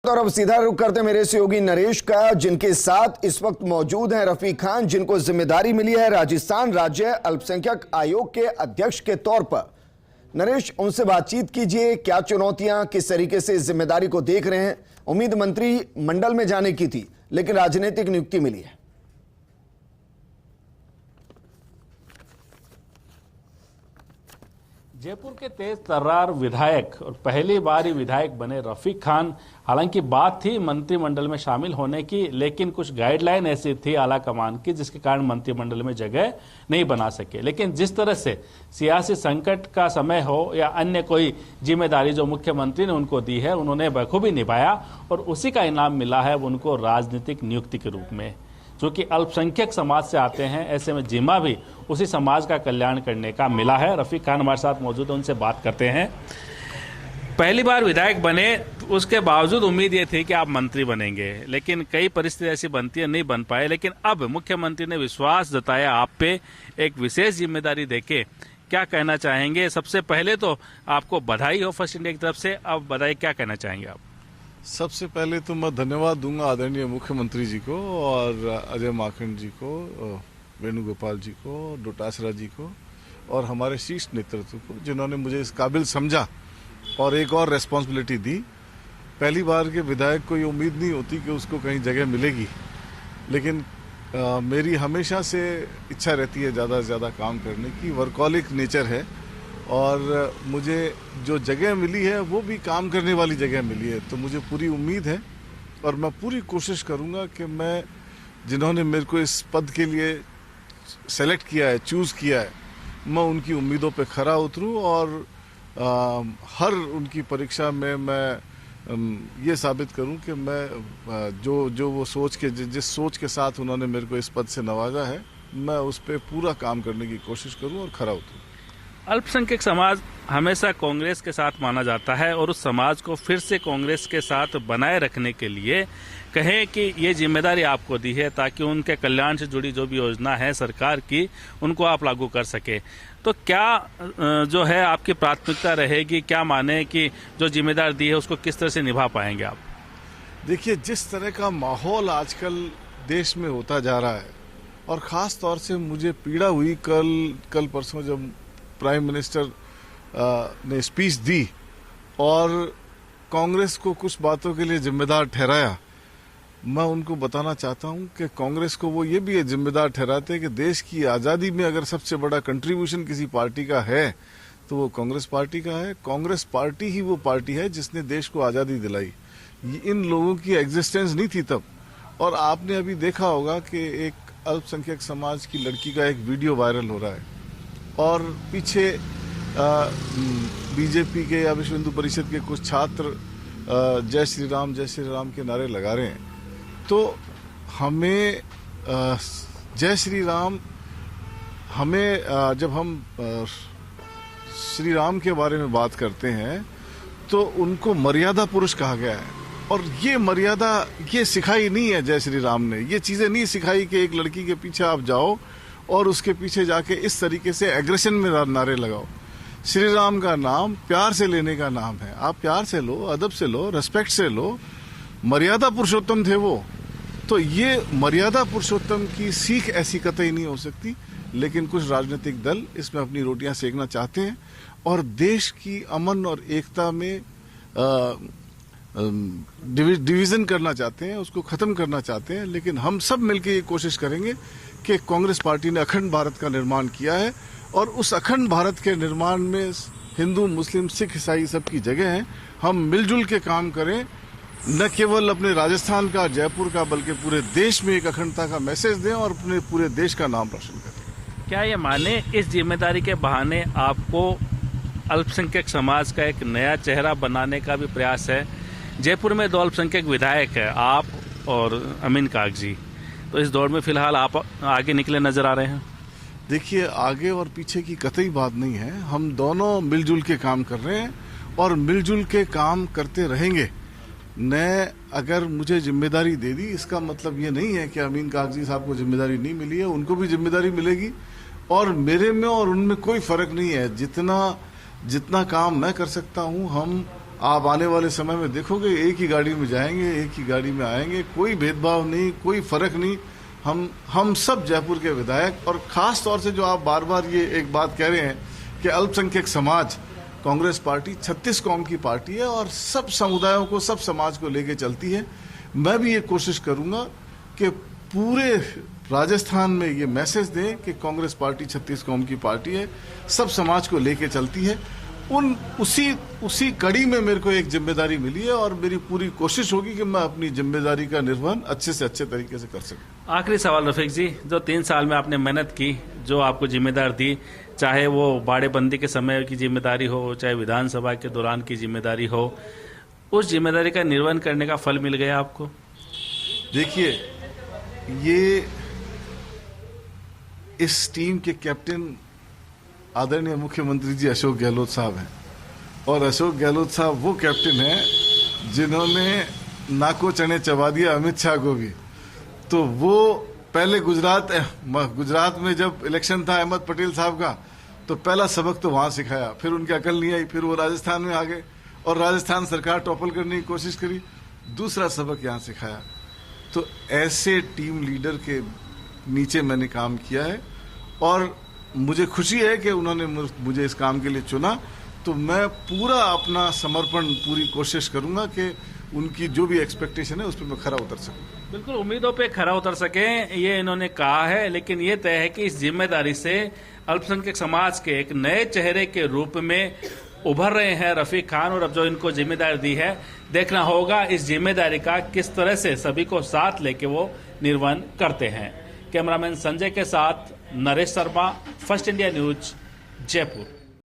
और अब सीधा रुख करते मेरे सहयोगी नरेश का, जिनके साथ इस वक्त मौजूद हैं रफीक खान, जिनको जिम्मेदारी मिली है राजस्थान राज्य अल्पसंख्यक आयोग के अध्यक्ष के तौर पर। नरेश, उनसे बातचीत कीजिए, क्या चुनौतियां, किस तरीके से जिम्मेदारी को देख रहे हैं। उम्मीद मंत्री मंडल में जाने की थी, लेकिन राजनीतिक नियुक्ति मिली है। जयपुर के तेज तर्रार विधायक और पहली बार ही विधायक बने रफीक खान, हालांकि बात थी मंत्रिमंडल में शामिल होने की, लेकिन कुछ गाइडलाइन ऐसी थी आला कमान की जिसके कारण मंत्रिमंडल में जगह नहीं बना सके। लेकिन जिस तरह से सियासी संकट का समय हो या अन्य कोई जिम्मेदारी जो मुख्यमंत्री ने उनको दी है, उन्होंने बखूबी निभाया और उसी का इनाम मिला है उनको राजनीतिक नियुक्ति के रूप में। जो कि अल्पसंख्यक समाज से आते हैं, ऐसे में जिम्मा भी उसी समाज का कल्याण करने का मिला है। रफीक खान हमारे साथ मौजूद है, उनसे बात करते हैं। पहली बार विधायक बने, उसके बावजूद उम्मीद ये थी कि आप मंत्री बनेंगे, लेकिन कई परिस्थिति ऐसी बनती है, नहीं बन पाए। लेकिन अब मुख्यमंत्री ने विश्वास जताया आप पे, एक विशेष जिम्मेदारी देके। क्या कहना चाहेंगे? सबसे पहले तो आपको बधाई हो फर्स्ट इंडिया की तरफ से। अब बधाई, क्या कहना चाहेंगे आप? सबसे पहले तो मैं धन्यवाद दूंगा आदरणीय मुख्यमंत्री जी को और अजय माकन जी को, वेणुगोपाल जी को, डोटासरा जी को और हमारे शीर्ष नेतृत्व को, जिन्होंने मुझे इस काबिल समझा और एक और रेस्पॉन्सिबिलिटी दी। पहली बार के विधायक को ये उम्मीद नहीं होती कि उसको कहीं जगह मिलेगी, लेकिन मेरी हमेशा से इच्छा रहती है ज़्यादा से ज़्यादा काम करने की। वर्कॉलिक नेचर है और मुझे जो जगह मिली है वो भी काम करने वाली जगह मिली है, तो मुझे पूरी उम्मीद है और मैं पूरी कोशिश करूंगा कि मैं, जिन्होंने मेरे को इस पद के लिए सेलेक्ट किया है, चूज़ किया है, मैं उनकी उम्मीदों पे खरा उतरूं और हर उनकी परीक्षा में मैं ये साबित करूं कि मैं जो वो सोच के, जिस सोच के साथ उन्होंने मेरे को इस पद से नवाजा है, मैं उस पर पूरा काम करने की कोशिश करूं और खरा उतरूं। अल्पसंख्यक समाज हमेशा कांग्रेस के साथ माना जाता है और उस समाज को फिर से कांग्रेस के साथ बनाए रखने के लिए कहें कि ये जिम्मेदारी आपको दी है ताकि उनके कल्याण से जुड़ी जो भी योजना है सरकार की, उनको आप लागू कर सके। तो क्या जो है आपकी प्राथमिकता रहेगी? क्या माने कि जो जिम्मेदारी दी है उसको किस तरह से निभा पाएंगे आप? देखिए, जिस तरह का माहौल आजकल देश में होता जा रहा है और ख़ास तौर से मुझे पीड़ा हुई कल परसों जब प्राइम मिनिस्टर ने स्पीच दी और कांग्रेस को कुछ बातों के लिए जिम्मेदार ठहराया। मैं उनको बताना चाहता हूं कि कांग्रेस को वो ये भी जिम्मेदार ठहराते हैं कि देश की आज़ादी में अगर सबसे बड़ा कंट्रीब्यूशन किसी पार्टी का है तो वो कांग्रेस पार्टी का है। कांग्रेस पार्टी ही वो पार्टी है जिसने देश को आज़ादी दिलाई। इन लोगों की एग्जिस्टेंस नहीं थी तब। और आपने अभी देखा होगा कि एक अल्पसंख्यक समाज की लड़की का एक वीडियो वायरल हो रहा है और पीछे बीजेपी के या विश्व हिंदू परिषद के कुछ छात्र जय श्री राम के नारे लगा रहे हैं। तो हमें जय श्री राम, हमें जब हम श्री राम के बारे में बात करते हैं तो उनको मर्यादा पुरुष कहा गया है और ये मर्यादा ये सिखाई नहीं है जय श्री राम ने। ये चीज़ें नहीं सिखाई कि एक लड़की के पीछे आप जाओ और उसके पीछे जाके इस तरीके से एग्रेशन में नारे लगाओ। श्री राम का नाम प्यार से लेने का नाम है। आप प्यार से लो, अदब से लो, रेस्पेक्ट से लो। मर्यादा पुरुषोत्तम थे वो। तो ये मर्यादा पुरुषोत्तम की सीख ऐसी कतई नहीं हो सकती, लेकिन कुछ राजनीतिक दल इसमें अपनी रोटियां सेकना चाहते हैं और देश की अमन और एकता में डिवीजन करना चाहते हैं, उसको खत्म करना चाहते हैं। लेकिन हम सब मिलकर ये कोशिश करेंगे कि कांग्रेस पार्टी ने अखंड भारत का निर्माण किया है और उस अखंड भारत के निर्माण में हिंदू, मुस्लिम, सिख, ईसाई सबकी जगह है। हम मिलजुल के काम करें, न केवल अपने राजस्थान का, जयपुर का, बल्कि पूरे देश में एक अखंडता का मैसेज दें और अपने पूरे देश का नाम रोशन करें। क्या ये माने इस जिम्मेदारी के बहाने आपको अल्पसंख्यक समाज का एक नया चेहरा बनाने का भी प्रयास है? जयपुर में 2 अल्पसंख्यक विधायक है, आप और अमीन कागजी। तो इस दौर में फिलहाल आप आगे निकले नजर आ रहे हैं। देखिए, आगे और पीछे की कतई बात नहीं है। हम दोनों मिलजुल के काम कर रहे हैं और मिलजुल के काम करते रहेंगे। ने अगर मुझे जिम्मेदारी दे दी, इसका मतलब ये नहीं है कि अमीन कागजी साहब को जिम्मेदारी नहीं मिली है। उनको भी जिम्मेदारी मिलेगी और मेरे में और उनमें कोई फर्क नहीं है। जितना काम मैं कर सकता हूँ, हम आप आने वाले समय में देखोगे एक ही गाड़ी में जाएंगे, एक ही गाड़ी में आएंगे, कोई भेदभाव नहीं, कोई फर्क नहीं। हम सब जयपुर के विधायक, और खास तौर से जो आप बार बार ये एक बात कह रहे हैं कि अल्पसंख्यक समाज, कांग्रेस पार्टी 36 कौम की पार्टी है और सब समुदायों को, सब समाज को लेके चलती है। मैं भी ये कोशिश करूंगा कि पूरे राजस्थान में ये मैसेज दें कि कांग्रेस पार्टी 36 कौम की पार्टी है, सब समाज को लेके चलती है। उसी कड़ी में मेरे को एक जिम्मेदारी मिली है और मेरी पूरी कोशिश होगी कि मैं अपनी जिम्मेदारी का निर्वहन अच्छे से अच्छे तरीके से कर सकूं। आखिरी सवाल रफीक जी, जो 3 साल में आपने मेहनत की, जो आपको जिम्मेदार दी, चाहे वो बाड़ेबंदी के समय की जिम्मेदारी हो, चाहे विधानसभा के दौरान की जिम्मेदारी हो, उस जिम्मेदारी का निर्वहन करने का फल मिल गया आपको? देखिए, ये इस टीम के कैप्टन आदरणीय मुख्यमंत्री जी अशोक गहलोत साहब हैं, और अशोक गहलोत साहब वो कैप्टन हैं जिन्होंने नाको चने चबा दिया अमित शाह को भी। तो वो पहले गुजरात में जब इलेक्शन था अहमद पटेल साहब का, तो पहला सबक तो वहां सिखाया, फिर उनकी अकल नहीं आई, फिर वो राजस्थान में आ गए और राजस्थान सरकार टॉपल करने की कोशिश करी, दूसरा सबक यहाँ सिखाया। तो ऐसे टीम लीडर के नीचे मैंने काम किया है और मुझे खुशी है कि उन्होंने मुझे इस काम के लिए चुना। तो मैं पूरा अपना समर्पण, पूरी कोशिश करूंगा कि उनकी जो भी एक्सपेक्टेशन है उस पर मैं खरा उतर सकूं। बिल्कुल, उम्मीदों पे खरा उतर सके, ये इन्होंने कहा है। लेकिन ये तय है कि इस जिम्मेदारी से अल्पसंख्यक समाज के एक नए चेहरे के रूप में उभर रहे हैं रफीक खान, और अब जो इनको जिम्मेदारी दी है, देखना होगा इस जिम्मेदारी का किस तरह से सभी को साथ लेके वो निर्वहन करते हैं। कैमरामैन संजय के साथ Naresh Sharma, first India news, Jaipur.